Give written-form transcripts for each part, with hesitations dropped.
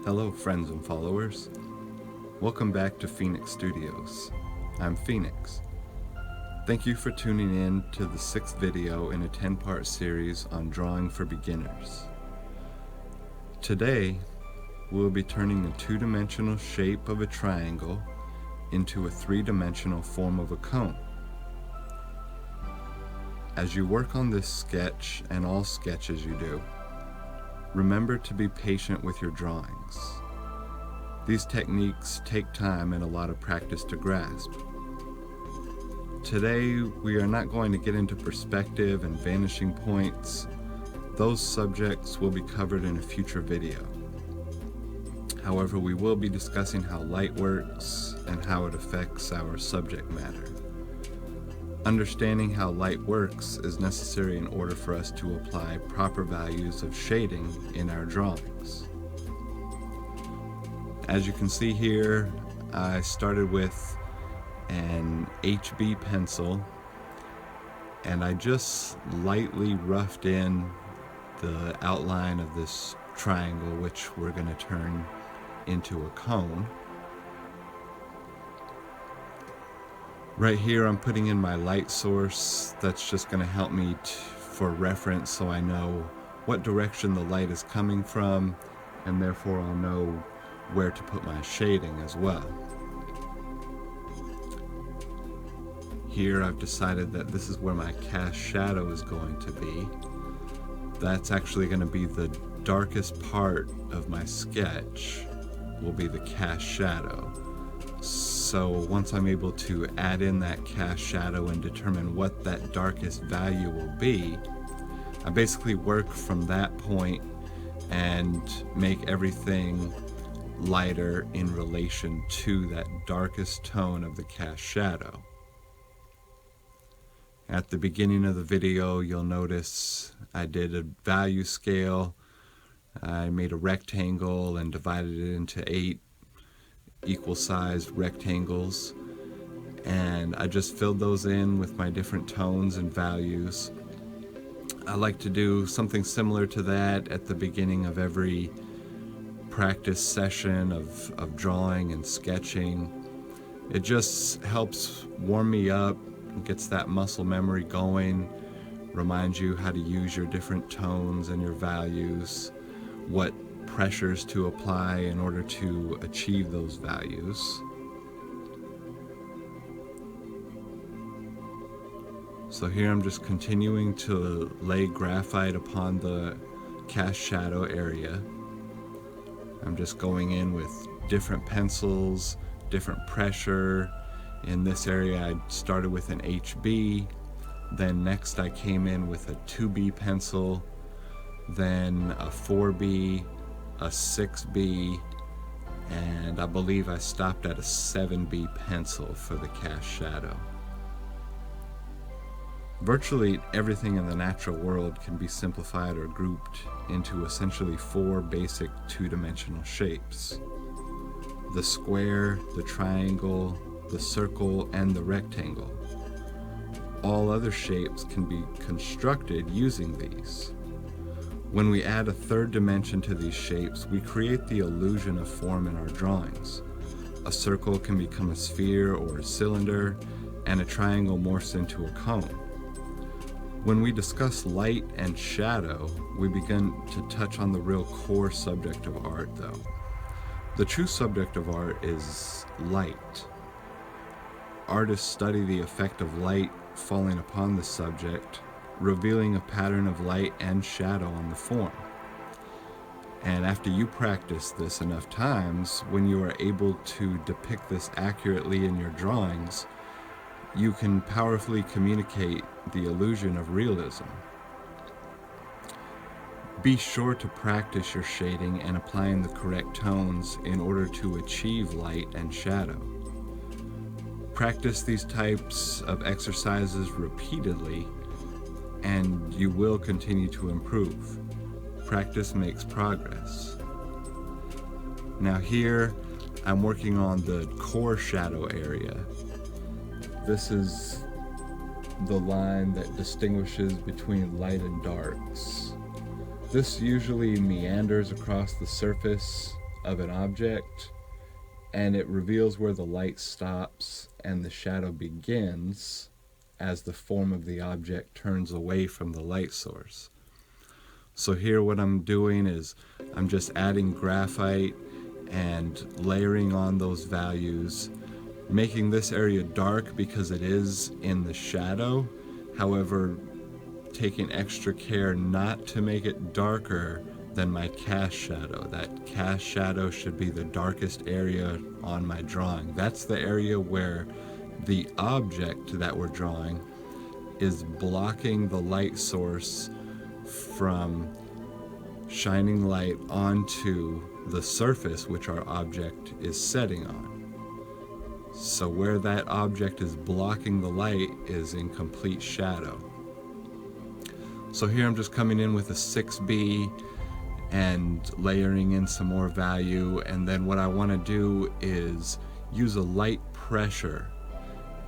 Hello friends and followers. Welcome back to Phoenix Studios. I'm Phoenix. Thank you for tuning in to the 6th video in a 10-part series on drawing for beginners. Today, we'll be turning a 2-dimensional shape of a triangle into a 3-dimensional form of a cone. As you work on this sketch and all sketches you do, remember to be patient with your drawings. These techniques take time and a lot of practice to grasp. Today, we are not going to get into perspective and vanishing points. Those subjects will be covered in a future video. However, we will be discussing how light works and how it affects our subject matter. Understanding how light works is necessary in order for us to apply proper values of shading in our drawings. As you can see here, I started with an HB pencil and I just lightly roughed in the outline of this triangle, which we're going to turn into a cone. Right here I'm putting in my light source. That's just going to help me for reference, so I know what direction the light is coming from, and therefore I'll know where to put my shading as well. Here I've decided that this is where my cast shadow is going to be. That's actually going to be the darkest part of my sketch, will be the cast shadow. So once I'm able to add in that cast shadow and determine what that darkest value will be, I basically work from that point and make everything lighter in relation to that darkest tone of the cast shadow. At the beginning of the video, you'll notice I did a value scale. I made a rectangle and divided it into 8 equal-sized rectangles, and I just filled those in with my different tones and values. I like to do something similar to that at the beginning of every practice session of drawing and sketching. It just helps warm me up, gets that muscle memory going, reminds you how to use your different tones and your values, what pressures to apply in order to achieve those values. So here I'm just continuing to lay graphite upon the cast shadow area. I'm just going in with different pencils, different pressure. In this area I started with an HB, then next I came in with a 2B pencil, then a 4B, a 6B, and I believe I stopped at a 7B pencil for the cast shadow. Virtually everything in the natural world can be simplified or grouped into essentially 4 basic 2-dimensional shapes: the square, the triangle, the circle, and the rectangle. All other shapes can be constructed using these. When we add a 3rd dimension to these shapes, we create the illusion of form in our drawings. A circle can become a sphere or a cylinder, and a triangle morphs into a cone. When we discuss light and shadow, we begin to touch on the real core subject of art, though. The true subject of art is light. Artists study the effect of light falling upon the subject, revealing a pattern of light and shadow on the form. And after you practice this enough times, when you are able to depict this accurately in your drawings, you can powerfully communicate the illusion of realism. Be sure to practice your shading and applying the correct tones in order to achieve light and shadow. Practice these types of exercises repeatedly, and you will continue to improve. Practice makes progress. Now here, I'm working on the core shadow area. This is the line that distinguishes between light and darks. This usually meanders across the surface of an object, and it reveals where the light stops and the shadow begins as the form of the object turns away from the light source. So here what I'm doing is I'm just adding graphite and layering on those values, making this area dark because it is in the shadow. However, taking extra care not to make it darker than my cast shadow. That cast shadow should be the darkest area on my drawing. That's the area where the object that we're drawing is blocking the light source from shining light onto the surface which our object is setting on. So where that object is blocking the light is in complete shadow. So here I'm just coming in with a 6B and layering in some more value, and then what I want to do is use a light pressure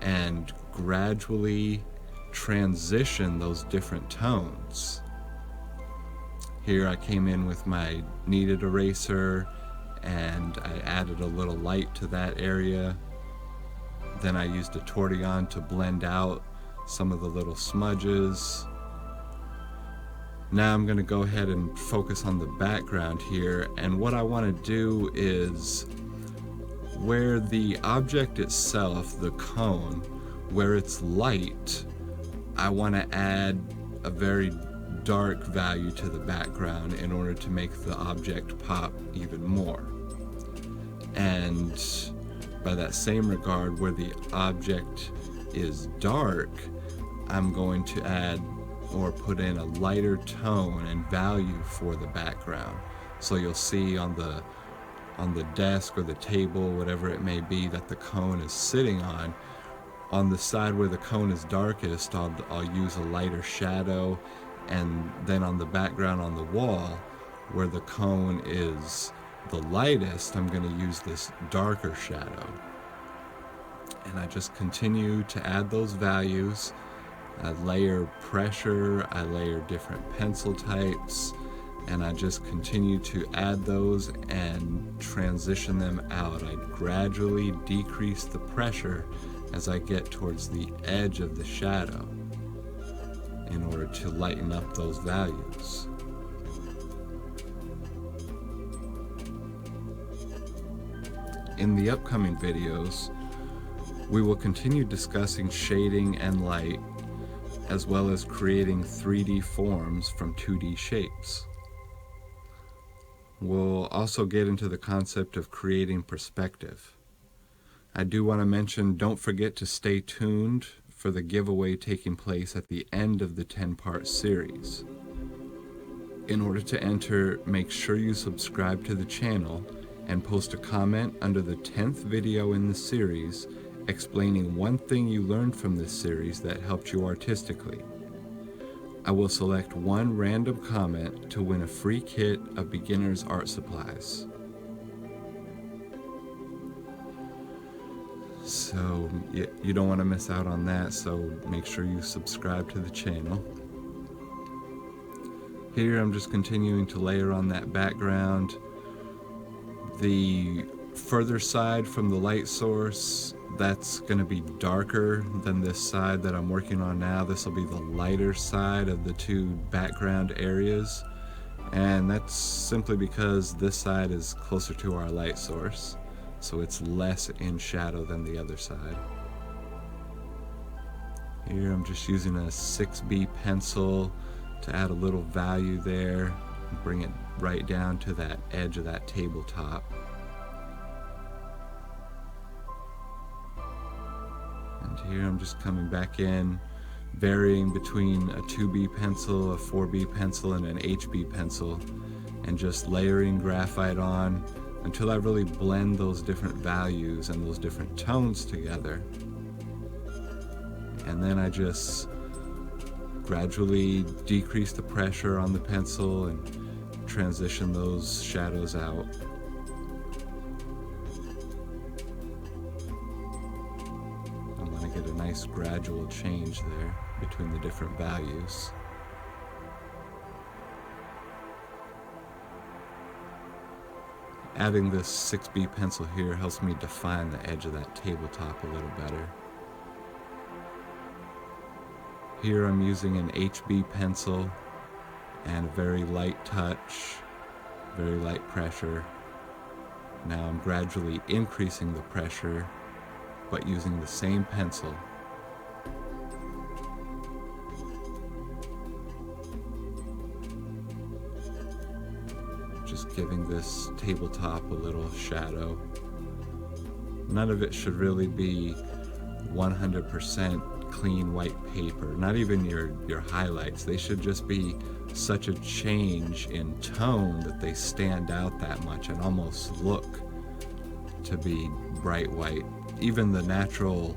and gradually transition those different tones. Here I came in with my kneaded eraser and I added a little light to that area. Then I used a tortillon to blend out some of the little smudges. Now I'm going to go ahead and focus on the background here, and what I want to do is where the object itself, the cone, where it's light, I want to add a very dark value to the background in order to make the object pop even more. And by that same regard, where the object is dark, I'm going to add or put in a lighter tone and value for the background. So you'll see on the desk or the table, whatever it may be that the cone is sitting on the side where the cone is darkest, I'll use a lighter shadow, and then on the background on the wall where the cone is the lightest, I'm going to use this darker shadow. And I just continue to add those values. I layer pressure, I layer different pencil types, and I just continue to add those and transition them out. I gradually decrease the pressure as I get towards the edge of the shadow in order to lighten up those values. In the upcoming videos, we will continue discussing shading and light, as well as creating 3D forms from 2D shapes. We'll also get into the concept of creating perspective. I do want to mention, don't forget to stay tuned for the giveaway taking place at the end of the 10-part series. In order to enter, make sure you subscribe to the channel and post a comment under the 10th video in the series explaining one thing you learned from this series that helped you artistically. I will select one random comment to win a free kit of beginner's art supplies. So you don't want to miss out on that, so make sure you subscribe to the channel. Here I'm just continuing to layer on that background. The further side from the light source, that's going to be darker than this side that I'm working on now. This will be the lighter side of the two background areas, and that's simply because this side is closer to our light source, so it's less in shadow than the other side. Here I'm just using a 6B pencil to add a little value there and bring it right down to that edge of that tabletop. And here I'm just coming back in, varying between a 2B pencil, a 4B pencil, and an HB pencil, and just layering graphite on until I really blend those different values and those different tones together. And then I just gradually decrease the pressure on the pencil and transition those shadows out. I want to get a nice gradual change there between the different values. Adding this 6B pencil here helps me define the edge of that tabletop a little better. Here I'm using an HB pencil and a very light touch, very light pressure. Now I'm gradually increasing the pressure, but using the same pencil. Just giving this tabletop a little shadow. None of it should really be 100% clean white paper, not even your highlights. They should just be such a change in tone that they stand out that much and almost look to be bright white. Even the natural,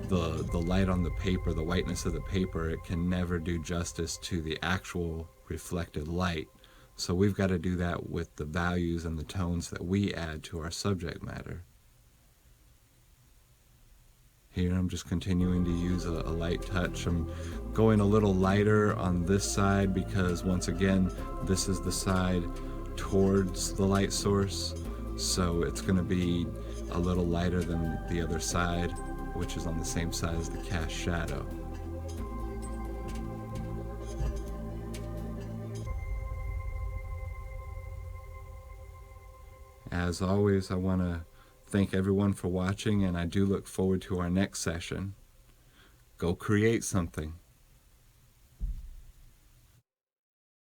the light on the paper, the whiteness of the paper, it can never do justice to the actual reflected light. So we've got to do that with the values and the tones that we add to our subject matter. Here I'm just continuing to use a light touch. I'm going a little lighter on this side because, once again, this is the side towards the light source, so it's going to be a little lighter than the other side, which is on the same side as the cast shadow. As always, I want to thank everyone for watching, and I do look forward to our next session. Go create something.